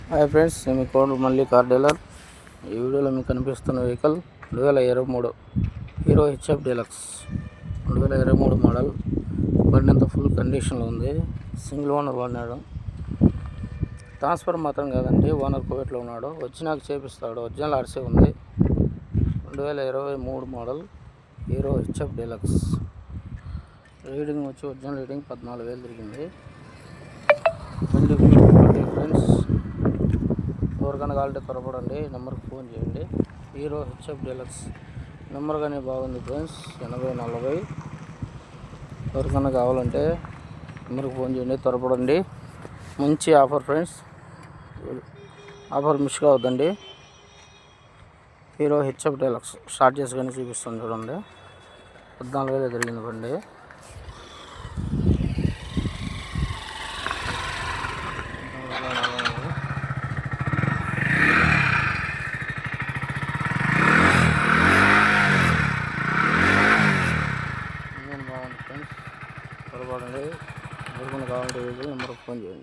Hi friends, మీ code మళ్ళీ car dealer. ఈ వీడియోలో మీకు కనిపిస్తున్న vehicle 2023 hero HF deluxe 2023 model. బండి అంతా ఫుల్ కండిషన్లో ఉంది. సింగిల్ ఓనర్ వాడినాడు. ట్రాన్స్ఫర్ మాత్రం కాదండి, ఓనర్ కువైట్లో ఉన్నాడు. వచ్చినాక చేపిస్తాడు. ఒరిజినల్ ఆర్సీ ఉంది. 2023 model hero HF deluxe. Reading వచ్చి ఒరిజినల్ రీడింగ్ 14,000 తిరిగింది. బండి ఫ్రెండ్స్, ఎవరికైనా కావాలంటే త్వరపడండి. నెంబర్కి ఫోన్ చేయండి. హీరో హెచ్ఎఫ్ డీలక్స్ నెంబర్ కానీ బాగుంది ఫ్రెండ్స్, 8040. ఎవరికైనా కావాలంటే నెంబర్కి ఫోన్ చేయండి, త్వరపడండి. మంచి ఆఫర్ ఫ్రెండ్స్, ఆఫర్ మిస్ కావద్దండి. హీరో హెచ్ఎఫ్ డీలక్స్ స్టార్ట్ చేసి కానీ చూపిస్తాను చూడండి. 14,000 తిరిగింది బండి. బాగుంది ఫ్రెండ్స్, త్వరపడండి. ఎవరికైనా కావాలంటే నెంబర్కి ఫోన్ చేయండి.